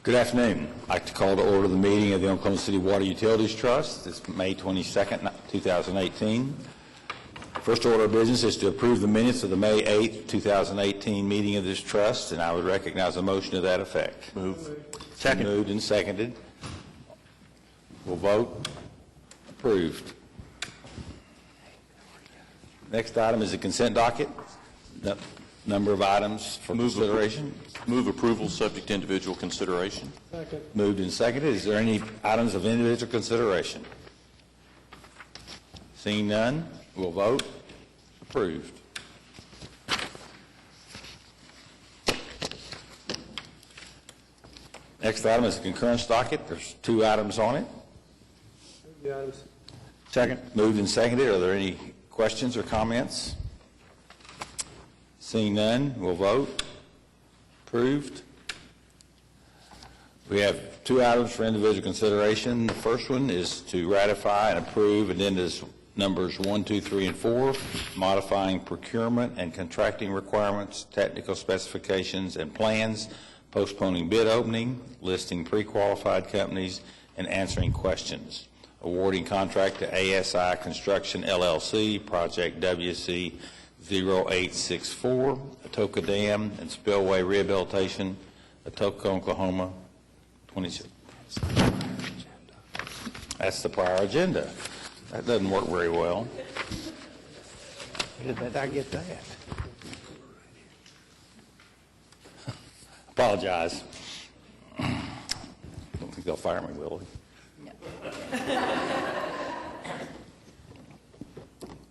Good afternoon. I'd like to call to order the meeting of the Oklahoma City Water Utilities Trust. It's May 22nd, 2018. First order of business is to approve the minutes of the May 8th, 2018 meeting of this trust, and I would recognize a motion to that effect. Move. Second. Moved and seconded. We'll vote. Approved. Next item is the consent docket. Number of items for consideration. Move approval subject to individual consideration. Second. Moved and seconded. Is there any items of individual consideration? Seeing none, we'll vote. Approved. Next item is the concurrence docket. There's 2 items on it. The items. Second. Moved and seconded. Are there any questions or comments? Seeing none, we'll vote. Approved. We have 2 items for individual consideration. The first one is to ratify and approve addendums numbers 1, 2, 3, and 4, modifying procurement and contracting requirements, technical specifications, and plans, postponing bid opening, listing pre-qualified companies, and answering questions. Awarding contract to ASI Construction, LLC, Project WC 0864, Atoka Dam and Spillway Rehabilitation, Atoka, Oklahoma, 26. That's the prior agenda. That doesn't work very well. Where did I get that? Apologize. Don't think they'll fire me, will they?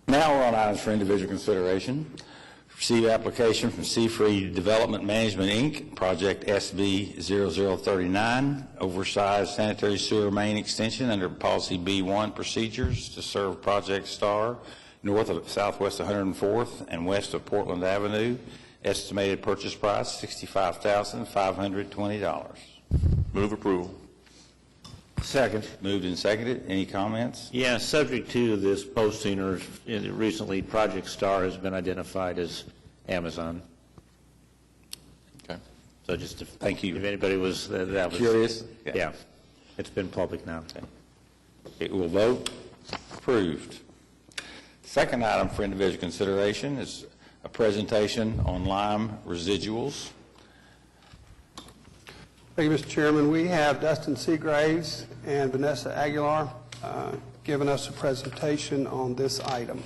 Now we're on items for individual consideration. Receive application from Seafree Development Management, Inc., Project SB 0039, oversized sanitary sewer main extension under Policy B1 procedures to serve Project Star north of Southwest 104th and west of Portland Avenue. Estimated purchase price $65,520. Move approval. Second. Moved and seconded. Any comments? Yeah, subject to this posting, or recently Project Star has been identified as Amazon. Okay. So just if, Thank you. if anybody was that was Curious? yeah, it's been public now. It will vote. Approved. Second item for individual consideration is a presentation on lime residuals. Thank you, Mr. Chairman. We have Dustin Seagraves and Vanessa Aguilar giving us a presentation on this item.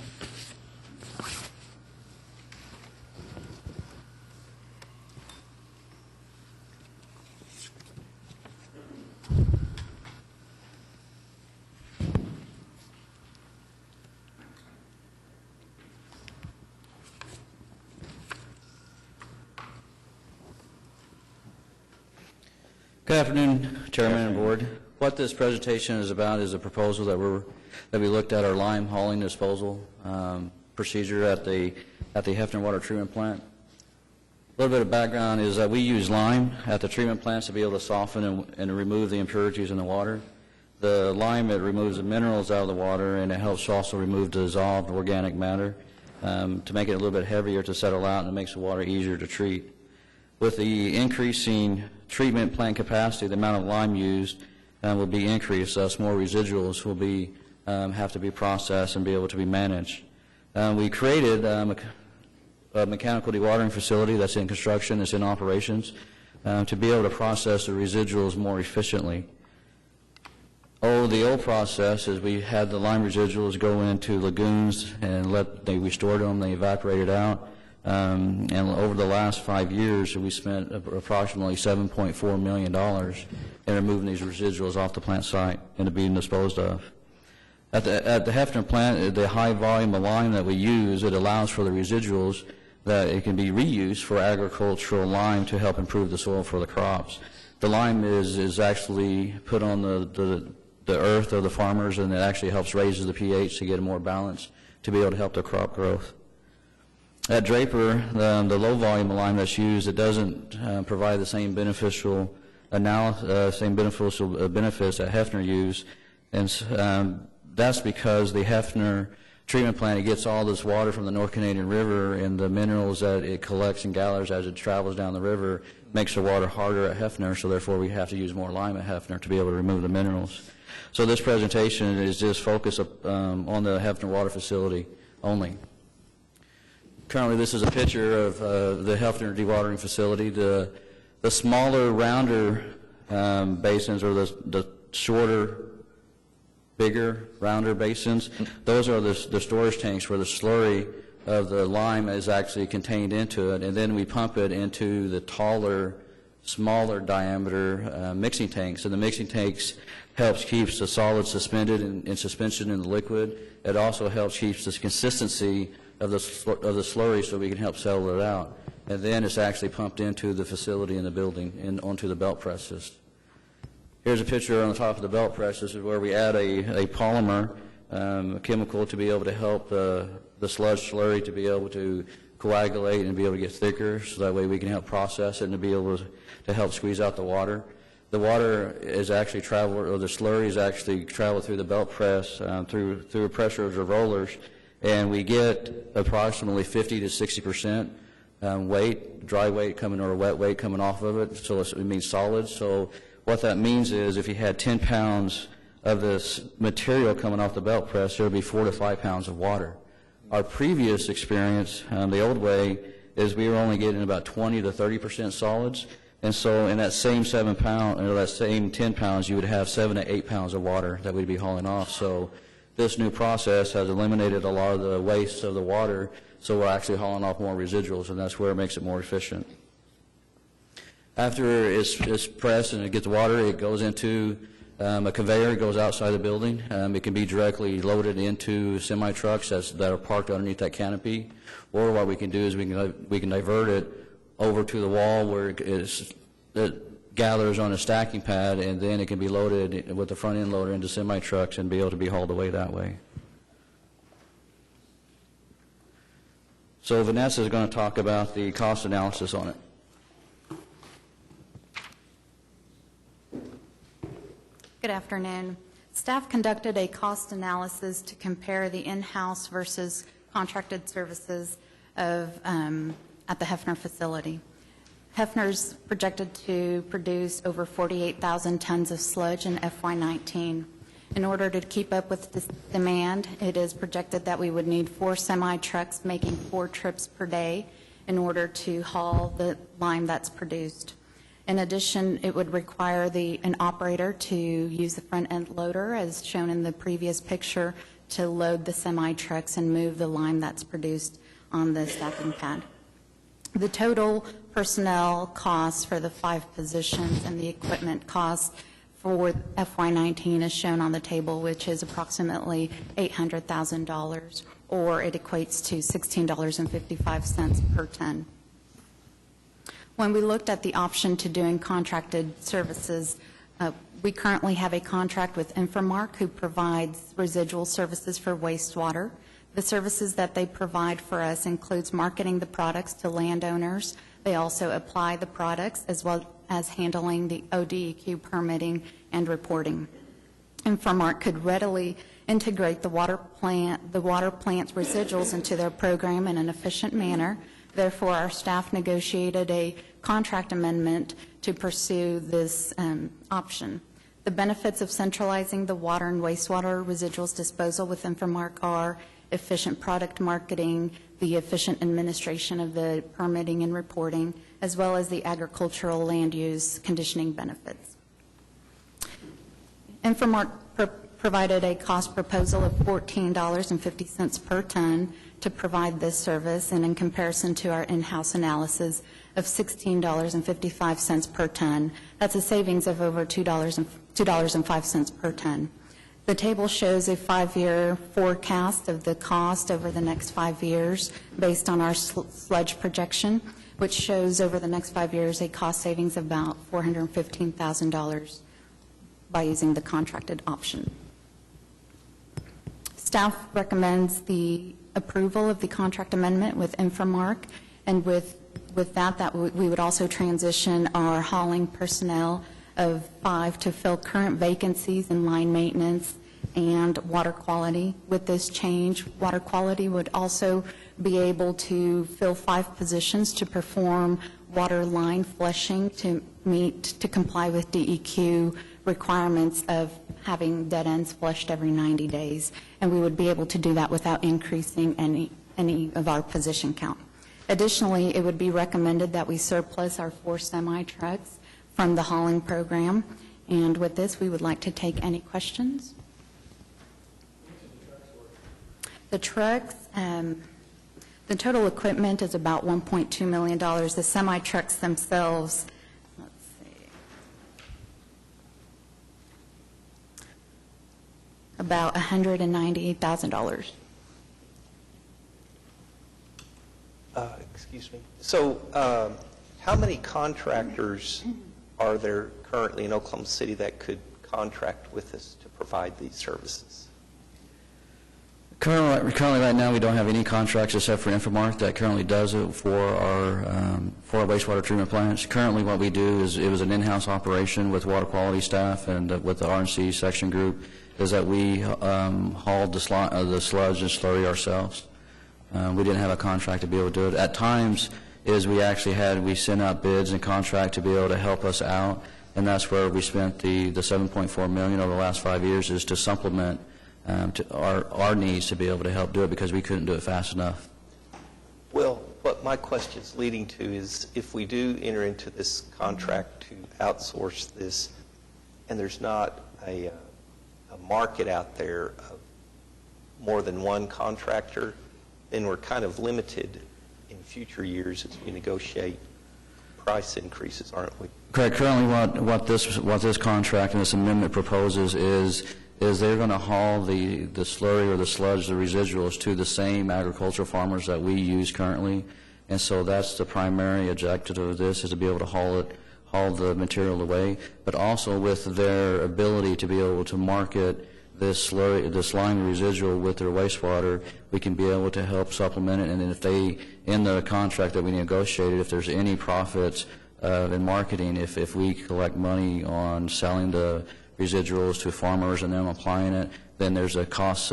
Good afternoon, Chairman and Board. What this presentation is about is a proposal that we looked at our lime hauling disposal procedure at the Hefner Water Treatment Plant. A little bit of background is that we use lime at the treatment plants to be able to soften and remove the impurities in the water. The lime, it removes the minerals out of the water, and it helps also remove dissolved organic matter to make it a little bit heavier to settle out, and it makes the water easier to treat. With the increasing treatment plant capacity, the amount of lime used will be increased, thus more residuals will be have to be processed and be able to be managed. We created a mechanical dewatering facility that's in construction, it's in operations, to be able to process the residuals more efficiently. The old process is we had the lime residuals go into lagoons and we stored them, they evaporated out. And over the last 5 years, we spent approximately $7.4 million in removing these residuals off the plant site and being disposed of. At the Hefner plant, the high volume of lime that we use, it allows for the residuals that it can be reused for agricultural lime to help improve the soil for the crops. The lime is actually put on the earth of the farmers, and it actually helps raise the pH to get a more balance to be able to help the crop growth. At Draper, the low volume of lime that's used, it doesn't provide the same beneficial benefits that Hefner used, and that's because the Hefner treatment plant, it gets all this water from the North Canadian River, and the minerals that it collects and gathers as it travels down the river makes the water harder at Hefner, so therefore we have to use more lime at Hefner to be able to remove the minerals. So this presentation is just focused on the Hefner water facility only. Currently, this is a picture of the Hefner dewatering facility. The smaller, rounder basins, or the shorter, bigger, rounder basins, those are the storage tanks where the slurry of the lime is actually contained into it, and then we pump it into the taller, smaller diameter mixing tanks. And the mixing tanks helps keeps the solid suspended in suspension in the liquid. It also helps keeps the consistency of the slurry so we can help settle it out. And then it's actually pumped into the facility in the building and onto the belt presses. Here's a picture on the top of the belt press. This is where we add a polymer, a chemical, to be able to help the sludge slurry to be able to coagulate and be able to get thicker, so that way we can help process it and to be able to help squeeze out the water. The water is actually traveled, or the slurry is actually traveled through the belt press through a pressure of the rollers, and we get approximately 50 to 60% weight, dry weight coming, or wet weight coming off of it, so it means solids. So what that means is if you had 10 pounds of this material coming off the belt press, there would be 4 to 5 pounds of water. Our previous experience, the old way, is we were only getting about 20 to 30% solids, and so in that same 7 pound, or that same 10 pounds, you would have 7 to 8 pounds of water that we'd be hauling off. So this new process has eliminated a lot of the waste of the water, so we're actually hauling off more residuals, and that's where it makes it more efficient. After it's pressed and it gets water, it goes into a conveyor. It goes outside the building. It can be directly loaded into semi-trucks that are parked underneath that canopy, or what we can do is we can divert it over to the wall where it gathers on a stacking pad, and then it can be loaded with the front end loader into semi-trucks and be able to be hauled away that way. So Vanessa is going to talk about the cost analysis on it. Good afternoon. Staff conducted a cost analysis to compare the in-house versus contracted services of, at the Hefner facility. Hefner's projected to produce over 48,000 tons of sludge in FY19. In order to keep up with this demand, it is projected that we would need 4 semi-trucks making 4 trips per day in order to haul the lime that's produced. In addition, it would require an operator to use the front-end loader, as shown in the previous picture, to load the semi-trucks and move the lime that's produced on the stacking pad. The total personnel costs for the 5 positions and the equipment costs for FY19 is shown on the table, which is approximately $800,000, or it equates to $16.55 per ton. When we looked at the option to doing contracted services, we currently have a contract with Infomark, who provides residual services for wastewater. The services that they provide for us includes marketing the products to landowners. They also apply the products, as well as handling the ODEQ permitting and reporting. Infomark could readily integrate the water plant's residuals into their program in an efficient manner. Therefore, our staff negotiated a contract amendment to pursue this option. The benefits of centralizing the water and wastewater residuals disposal with Infomark are efficient product marketing, the efficient administration of the permitting and reporting, as well as the agricultural land use conditioning benefits. Infomark provided a cost proposal of $14.50 per ton to provide this service, and in comparison to our in-house analysis of $16.55 per ton, that's a savings of over $2.05 per ton. The table shows a 5-year forecast of the cost over the next 5 years based on our sludge projection, which shows over the next 5 years a cost savings of about $415,000 by using the contracted option. Staff recommends the approval of the contract amendment with Infomark, and with that we would also transition our hauling personnel of 5 to fill current vacancies in line maintenance and water quality. With this change, water quality would also be able to fill 5 positions to perform water line flushing to comply with DEQ requirements of having dead ends flushed every 90 days. And we would be able to do that without increasing any of our position count. Additionally, it would be recommended that we surplus our 4 semi-trucks from the hauling program. And with this, we would like to take any questions. The trucks, the total equipment is about $1.2 million. The semi-trucks themselves, let's see, about $198,000. Excuse me. So how many contractors are there currently in Oklahoma City that could contract with us to provide these services? Currently, right now, we don't have any contracts except for Infomark that currently does it for our wastewater treatment plants. Currently, what we do is, it was an in-house operation with water quality staff and with the RNC section group, is that we hauled the sludge and slurry ourselves. We didn't have a contract to be able to do it. At times, we sent out bids and contract to be able to help us out, and that's where we spent the $7.4 million over the last 5 years, is to supplement to our needs to be able to help do it, because we couldn't do it fast enough. Well, what my question is leading to is, if we do enter into this contract to outsource this, and there's not a market out there of more than one contractor, then we're kind of limited in future years as we negotiate price increases, aren't we? Correct. Currently, what this contract and this amendment proposes is they're going to haul the slurry or the sludge, the residuals, to the same agricultural farmers that we use currently, and so that's the primary objective of this, is to be able to haul the material away, but also with their ability to be able to market this slime residual with their wastewater, we can be able to help supplement it. And then if they, in the contract that we negotiated, if there's any profits in marketing, if we collect money on selling the residuals to farmers and them applying it, then there's a cost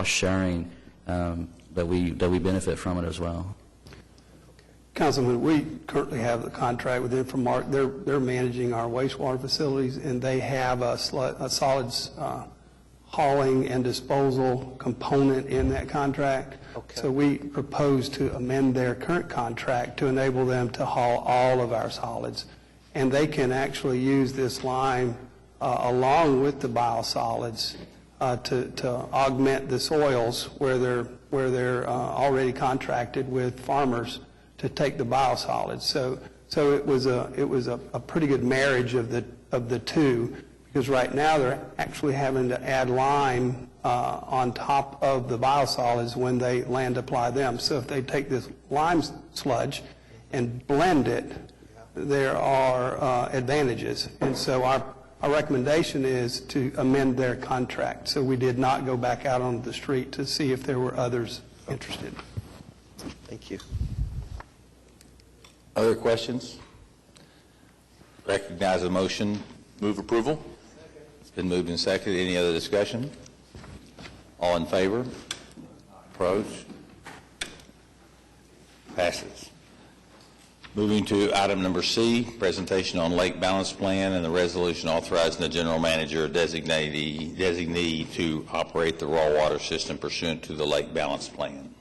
sharing that we benefit from it as well. Councilman, we currently have the contract with Infomark. They're managing our wastewater facilities, and they have a solids hauling and disposal component in that contract. Okay. So we propose to amend their current contract to enable them to haul all of our solids. And they can actually use this lime along with the biosolids to augment the soils where they're already contracted with farmers to take the biosolids. So it was a pretty good marriage of the two, because right now they're actually having to add lime on top of the biosolids when they land apply them. So if they take this lime sludge and blend it, there are advantages. And so our recommendation is to amend their contract. So we did not go back out on the street to see if there were others interested. Thank you. Other questions? Recognize a motion. Move approval? It's been moved and seconded. Any other discussion? All in favor? Opposed? Passes. Moving to item number C, presentation on Lake Balance Plan and the resolution authorizing the general manager or designee to operate the raw water system pursuant to the Lake Balance Plan.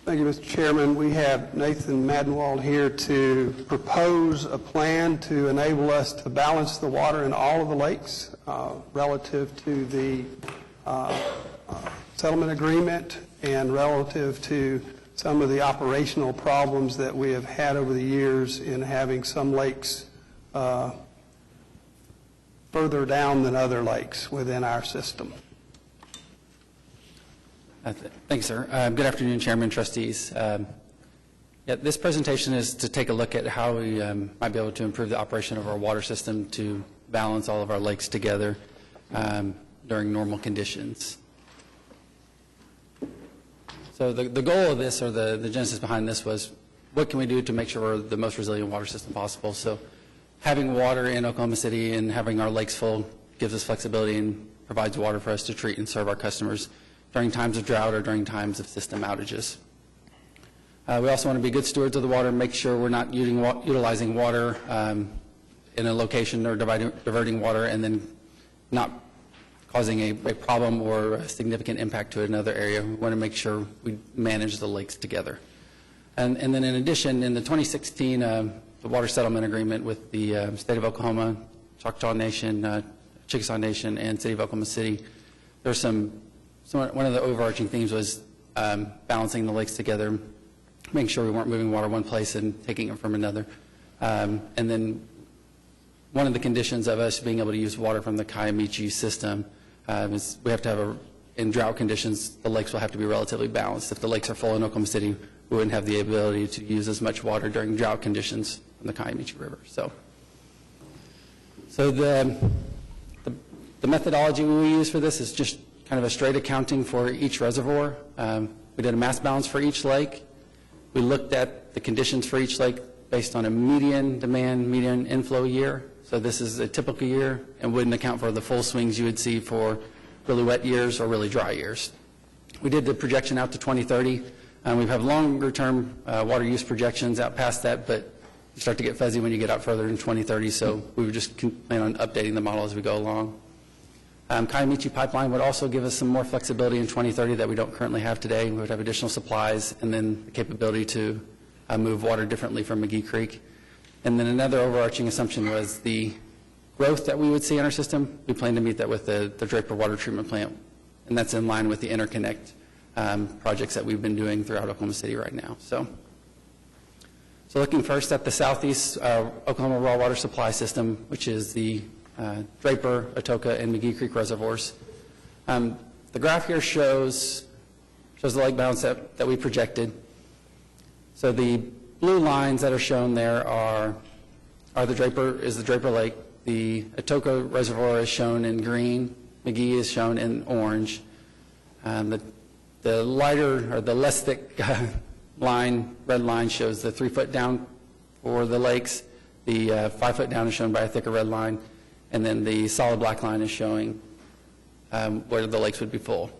Thank you, Mr. Chairman. We have Nathan Madenwald here to propose a plan to enable us to balance the water in all of the lakes relative to the settlement agreement and relative to some of the operational problems that we have had over the years in having some lakes further down than other lakes within our system. Thanks, sir. Good afternoon, Chairman, trustees. This presentation is to take a look at how we might be able to improve the operation of our water system to balance all of our lakes together during normal conditions. So the goal of this, or the genesis behind this, was what can we do to make sure we're the most resilient water system possible. So having water in Oklahoma City and having our lakes full gives us flexibility in provides water for us to treat and serve our customers during times of drought or during times of system outages. We also want to be good stewards of the water, make sure we're not utilizing water in a location or diverting water and then not causing a problem or a significant impact to another area. We want to make sure we manage the lakes together. And then in addition, in the 2016 the water settlement agreement with the State of Oklahoma, Choctaw Nation, Chickasaw Nation, and City of Oklahoma City, there's one of the overarching themes was balancing the lakes together, making sure we weren't moving water one place and taking it from another. And then one of the conditions of us being able to use water from the Kiamichi system is we have to have in drought conditions, the lakes will have to be relatively balanced. If the lakes are full in Oklahoma City, we wouldn't have the ability to use as much water during drought conditions from the Kiamichi River. So the methodology we use for this is just kind of a straight accounting for each reservoir. We did a mass balance for each lake. We looked at the conditions for each lake based on a median demand, median inflow year. So this is a typical year and wouldn't account for the full swings you would see for really wet years or really dry years. We did the projection out to 2030. We have longer-term water use projections out past that, but you start to get fuzzy when you get out further in 2030, so we would just plan on updating the model as we go along. Kiamichi Pipeline would also give us some more flexibility in 2030 that we don't currently have today. We would have additional supplies and then the capability to move water differently from McGee Creek. And then another overarching assumption was the growth that we would see in our system. We plan to meet that with the Draper Water Treatment Plant, and that's in line with the interconnect projects that we've been doing throughout Oklahoma City right now. So looking first at the Southeast Oklahoma Raw Water Supply System, which is the Draper, Atoka, and McGee Creek reservoirs. The graph here shows the lake balance that we projected. So the blue lines that are shown there are the Draper Lake. The Atoka Reservoir is shown in green. McGee is shown in orange. The lighter or the less thick line, red line, shows the 3-foot down for the lakes. The 5-foot down is shown by a thicker red line. And then the solid black line is showing where the lakes would be full.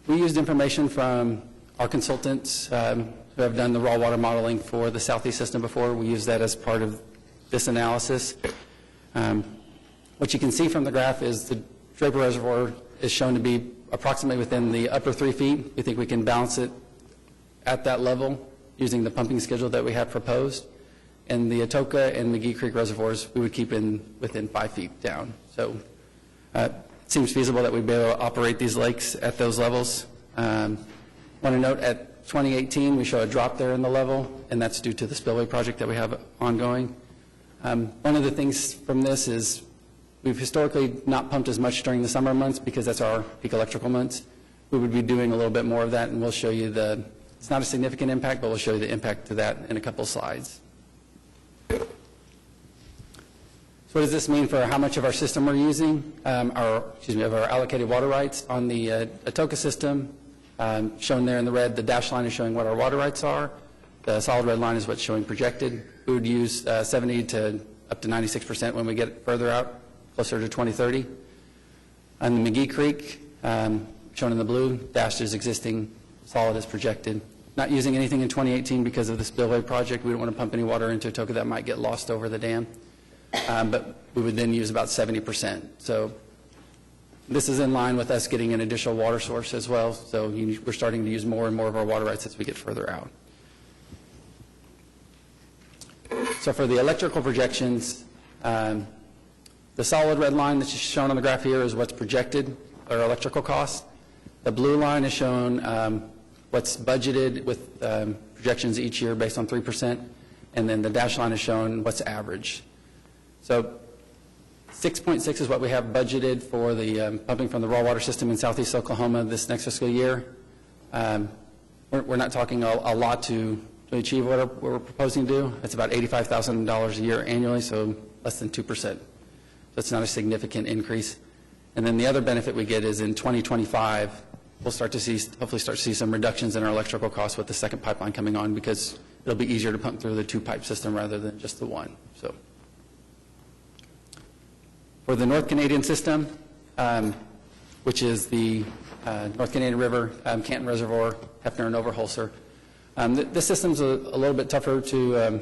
We used information from our consultants who have done the raw water modeling for the Southeast system before. We use that as part of this analysis. What you can see from the graph is the Draper Reservoir is shown to be approximately within the upper 3 feet. We think we can balance it at that level using the pumping schedule that we have proposed. And the Atoka and McGee Creek reservoirs, we would keep within 5 feet down. So it seems feasible that we'd be able to operate these lakes at those levels. I want to note at 2018, we show a drop there in the level, and that's due to the spillway project that we have ongoing. One of the things from this is we've historically not pumped as much during the summer months because that's our peak electrical months. We would be doing a little bit more of that, and we'll show you it's not a significant impact, but we'll show you the impact to that in a couple slides. So what does this mean for how much of our system we're using, of our allocated water rights? On the Atoka system, shown there in the red, the dashed line is showing what our water rights are. The solid red line is what's showing projected. We would use 70 to up to 96% when we get further out, closer to 2030. On the McGee Creek, shown in the blue, dashed is existing, solid is projected. Not using anything in 2018 because of the spillway project. We don't want to pump any water into Atoka that might get lost over the dam. But we would then use about 70%. So this is in line with us getting an additional water source as well. So we're starting to use more and more of our water rights as we get further out. So for the electrical projections, the solid red line that's shown on the graph here is what's projected, our electrical costs. The blue line is shown what's budgeted with projections each year based on 3%, and then the dashed line is shown what's average. So 6.6 is what we have budgeted for the pumping from the raw water system in Southeast Oklahoma this next fiscal year. We're not talking a lot to achieve what we're proposing to do. It's about $85,000 a year annually, so less than 2%. So it's not a significant increase. And then the other benefit we get is in 2025, we'll hopefully start to see some reductions in our electrical costs with the second pipeline coming on because it'll be easier to pump through the 2-pipe system rather than just the one. So for the North Canadian system, which is the North Canadian River, Canton Reservoir, Hefner, and Overholser. This system's a little bit tougher to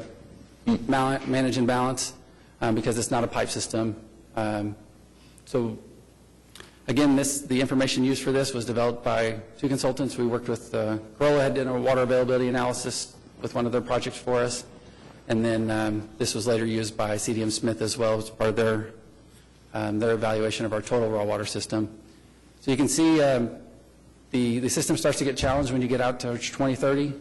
manage and balance because it's not a pipe system. So again, the information used for this was developed by two consultants. We worked with Corolla, had done a water availability analysis with one of their projects for us. And then this was later used by CDM Smith as well as part of their evaluation of our total raw water system. So you can see the system starts to get challenged when you get out to 2030.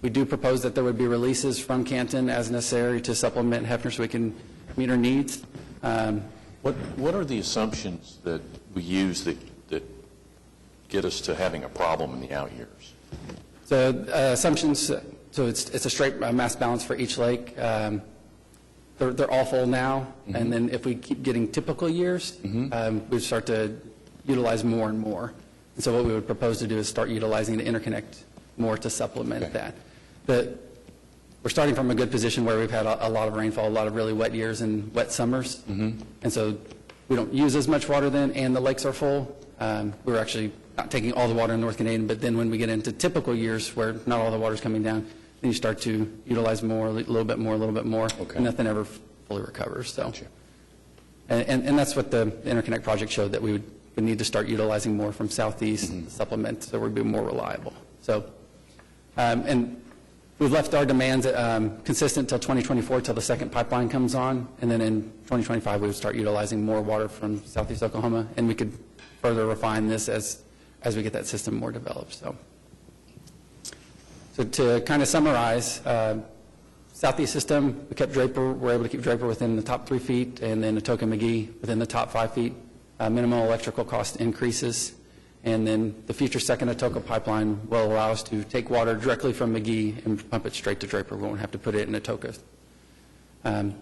We do propose that there would be releases from Canton as necessary to supplement Hefner so we can meet our needs. What are the assumptions that we use that get us to having a problem in the out years? So assumptions, so it's a straight mass balance for each lake. They're all full now, and then if we keep getting typical years, we start to utilize more and more. And so what we would propose to do is start utilizing the interconnect more to supplement that. We're starting from a good position where we've had a lot of rainfall, a lot of really wet years and wet summers. And so we don't use as much water then, and the lakes are full. We're actually not taking all the water in North Canadian, but then when we get into typical years where not all the water's coming down, then you start to utilize more, a little bit more, and nothing ever fully recovers. So, Gotcha. and that's what the interconnect project showed, that we would need to start utilizing more from southeast to supplement, so we'd be more reliable. So, and we've left our demands consistent till 2024, till the second pipeline comes on, and then in 2025 we would start utilizing more water from southeast Oklahoma, and we could further refine this as we get that system more developed. So to kind of summarize, southeast system, we kept Draper, we're able to keep Draper within the top 3 feet, and then Atoka McGee within the top 5 feet. Minimal electrical cost increases, and then the future second Atoka pipeline will allow us to take water directly from McGee and pump it straight to Draper. We won't have to put it in Atoka. Hefner,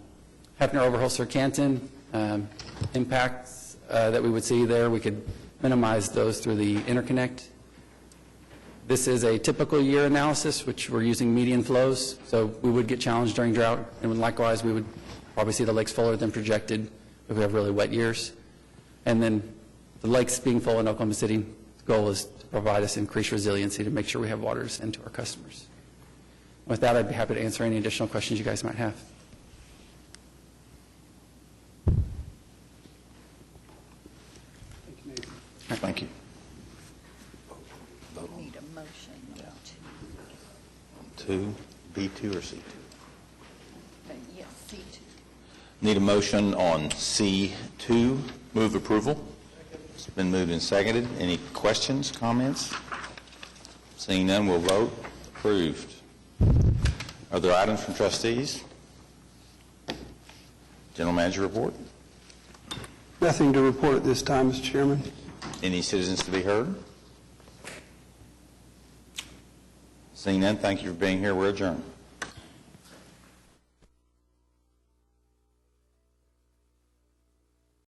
Overholser, Canton, impacts that we would see there, we could minimize those through the interconnect. This is a typical year analysis, which we're using median flows, so we would get challenged during drought, and likewise, we would probably see the lakes fuller than projected if we have really wet years. And then the lakes being full in Oklahoma City, the goal is to provide us increased resiliency to make sure we have water to send to our customers. With that, I'd be happy to answer any additional questions you guys might have. Thank you. Need a motion Two, B2 or C2? yes, C2. Need a motion on C2. Move approval. It's been moved and seconded. Any questions, comments? Seeing none, we'll vote. Approved. Are there items from trustees? General Manager report. Nothing to report at this time, Mr. Chairman. Any citizens to be heard? Seeing none, thank you for being here. We're adjourned.